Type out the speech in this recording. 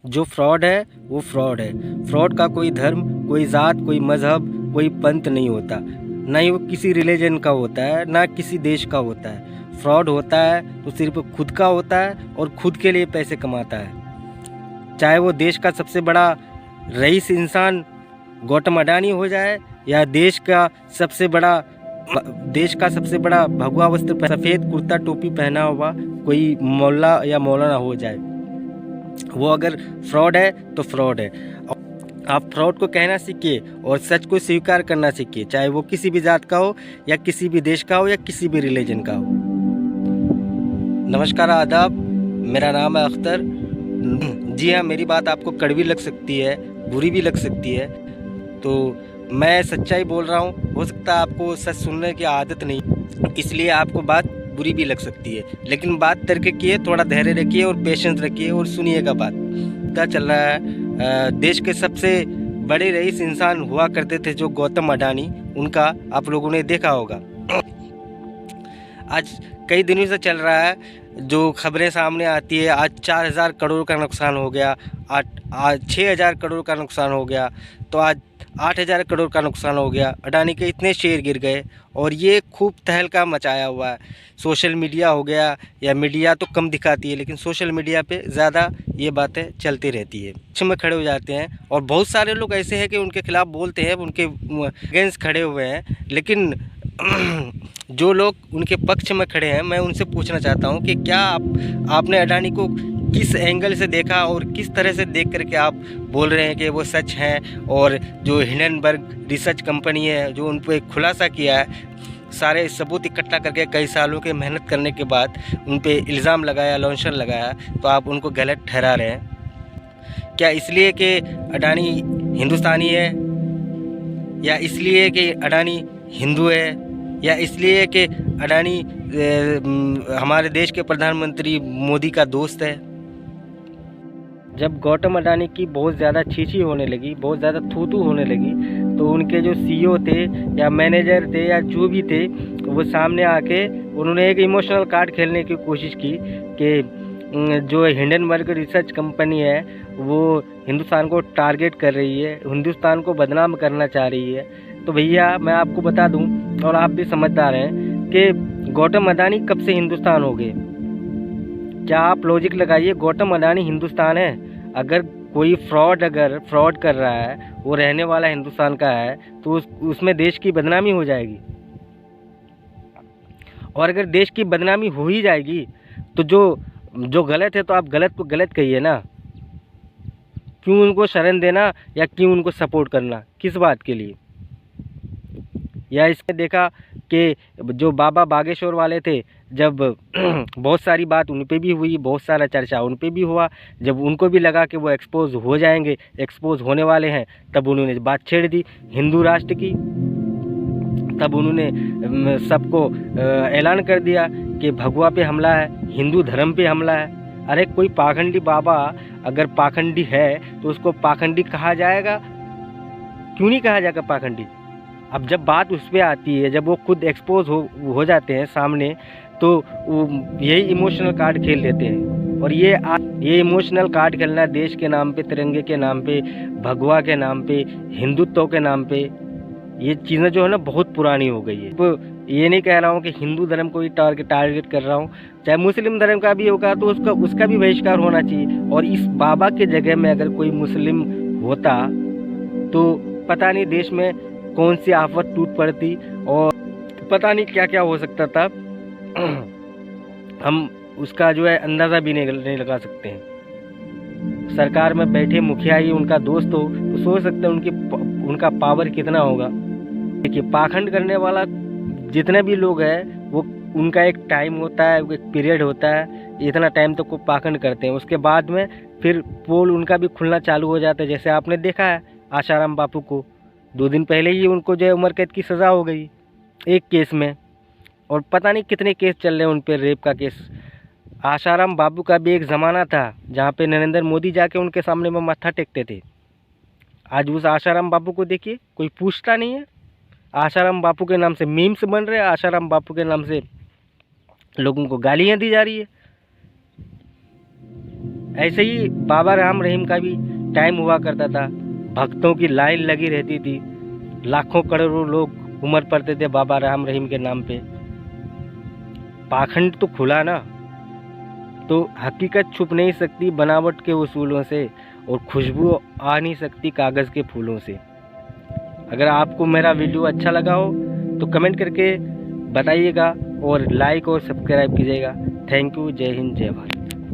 जो फ्रॉड है वो फ्रॉड है। फ्रॉड का कोई धर्म, कोई ज़ात, कोई मज़हब, कोई पंथ नहीं होता, ना ही वो किसी रिलीजन का होता है, ना किसी देश का होता है। फ्रॉड होता है तो सिर्फ खुद का होता है और खुद के लिए पैसे कमाता है। चाहे वो देश का सबसे बड़ा रईस इंसान गौतम अडानी हो जाए, या देश का सबसे बड़ा भगवा वस्त्र सफ़ेद कुर्ता टोपी पहना हुआ कोई मौला या मौलाना हो जाए, वो अगर फ्रॉड है तो फ्रॉड है। आप फ्रॉड को कहना सीखिए और सच को स्वीकार करना सीखिए, चाहे वो किसी भी जात का हो, या किसी भी देश का हो, या किसी भी रिलीजन का हो। नमस्कार, आदाब, मेरा नाम है अख्तर। जी हाँ, मेरी बात आपको कड़वी लग सकती है, बुरी भी लग सकती है, तो मैं सच्चाई बोल रहा हूँ। हो सकता है आपको सच सुनने की आदत नहीं, इसलिए आपको बात बुरी भी लग सकती है, लेकिन बात तर्क की है। थोड़ा धैर्य रखिए और पेशेंस रखिए और सुनिएगा बात। क्या चल रहा है, देश के सबसे बड़े रईस इंसान हुआ करते थे जो गौतम अडानी, उनका आप लोगों ने देखा होगा। आज कई दिनों से चल रहा है, जो खबरें सामने आती है, आज 4,000 करोड़ का नुकसान हो गया, आज 6,000 करोड़ का नुकसान हो गया, तो आज 8,000 करोड़ का नुकसान हो गया। अडानी के इतने शेयर गिर गए और ये खूब तहलका मचाया हुआ है। सोशल मीडिया हो गया, या मीडिया तो कम दिखाती है, लेकिन सोशल मीडिया पे ज़्यादा ये बातें चलती रहती है। पक्ष में खड़े हो जाते हैं और बहुत सारे लोग ऐसे हैं कि उनके खिलाफ बोलते हैं, उनके अगेंस्ट खड़े हुए हैं, लेकिन जो लोग उनके पक्ष में खड़े हैं, मैं उनसे पूछना चाहता हूं कि क्या आपने अडानी को किस एंगल से देखा और किस तरह से देख करके आप बोल रहे हैं कि वो सच हैं। और जो हिंडनबर्ग रिसर्च कंपनी है, जो उन पर खुलासा किया है, सारे सबूत इकट्ठा करके कई सालों के मेहनत करने के बाद उन पे इल्ज़ाम लगाया, लॉन्चर लगाया, तो आप उनको गलत ठहरा रहे हैं। क्या इसलिए कि अडानी हिंदुस्तानी है, या इसलिए कि अडानी हिंदू है, या इसलिए कि अडानी हमारे देश के प्रधानमंत्री मोदी का दोस्त है? जब गौतम अडानी की बहुत ज़्यादा छीछी होने लगी, बहुत ज़्यादा थू होने लगी, तो उनके जो सीईओ थे या मैनेजर थे या जो भी थे, वो सामने आके उन्होंने एक इमोशनल कार्ड खेलने की कोशिश की कि जो हिंडनबर्ग रिसर्च कंपनी है वो हिंदुस्तान को टारगेट कर रही है, हिंदुस्तान को बदनाम करना चाह रही है। तो भैया मैं आपको बता दूं, और आप भी समझदार हैं, कि गौतम अडानी कब से हिंदुस्तान हो गए? क्या आप लॉजिक लगाइए, गौतम अडानी हिंदुस्तान है। अगर कोई अगर फ्रॉड कर रहा है, वो रहने वाला हिंदुस्तान का है, तो उसमें देश की बदनामी हो जाएगी। और अगर देश की बदनामी हो ही जाएगी, तो जो गलत है, तो आप गलत को गलत कहिए ना। क्यों उनको शरण देना, या क्यों उनको सपोर्ट करना, किस बात के लिए? या इसमें देखा कि जो बाबा बागेश्वर वाले थे, जब बहुत सारी बात उन पे भी हुई, बहुत सारा चर्चा उन पे भी हुआ, जब उनको भी लगा कि वो एक्सपोज हो जाएंगे, एक्सपोज होने वाले हैं, तब उन्होंने बात छेड़ दी हिंदू राष्ट्र की। तब उन्होंने सबको ऐलान कर दिया कि भगवा पे हमला है, हिंदू धर्म पे हमला है। अरे कोई पाखंडी बाबा अगर पाखंडी है, तो उसको पाखंडी कहा जाएगा? क्यों नहीं कहा जाएगा पाखंडी? अब जब बात उस पर आती है, जब वो खुद एक्सपोज हो जाते हैं सामने, तो यही इमोशनल कार्ड खेल लेते हैं। और ये इमोशनल कार्ड खेलना देश के नाम पे, तिरंगे के नाम पे, भगवा के नाम पे, हिंदुत्व के नाम पे, ये चीज़ें जो है ना बहुत पुरानी हो गई है। तो ये नहीं कह रहा हूँ कि हिंदू धर्म को ही टारगेट कर रहा हूँ, चाहे मुस्लिम धर्म का भी होगा तो उसका भी बहिष्कार होना चाहिए। और इस बाबा के जगह में अगर कोई मुस्लिम होता, तो पता नहीं देश में कौन सी आफत टूट पड़ती और पता नहीं क्या क्या हो सकता था। हम उसका जो है अंदाज़ा भी नहीं लगा सकते हैं। सरकार में बैठे मुखिया ही उनका दोस्त हो, तो सोच सकते हैं उनका पावर कितना होगा। देखिए, पाखंड करने वाला जितने भी लोग हैं, वो उनका एक टाइम होता है, एक पीरियड होता है, इतना टाइम तक वो पाखंड करते हैं। उसके बाद में फिर पोल उनका भी खुलना चालू हो जाता है। जैसे आपने देखा है आशाराम बापू को, 2 दिन पहले ही उनको जो है उम्र कैद की सज़ा हो गई एक केस में, और पता नहीं कितने केस चल रहे हैं उन पर, रेप का केस। आशाराम बापू का भी एक ज़माना था जहाँ पे नरेंद्र मोदी जाके उनके सामने में माथा टेकते थे। आज उस आशाराम बापू को देखिए, कोई पूछता नहीं है। आशाराम बापू के नाम से मीम्स बन रहे हैं, आशाराम बापू के नाम से लोगों को गालियाँ दी जा रही है। ऐसे ही बाबा राम रहीम का भी टाइम हुआ करता था, भक्तों की लाइन लगी रहती थी, लाखों करोड़ों लोग उमड़ पड़ते थे बाबा राम रहीम के नाम पे। पाखंड तो खुला ना, तो हकीकत छुप नहीं सकती बनावट के उसूलों से, और खुशबू आ नहीं सकती कागज़ के फूलों से। अगर आपको मेरा वीडियो अच्छा लगा हो तो कमेंट करके बताइएगा और लाइक और सब्सक्राइब कीजिएगा। Thank you. जय हिंद, जय भारत।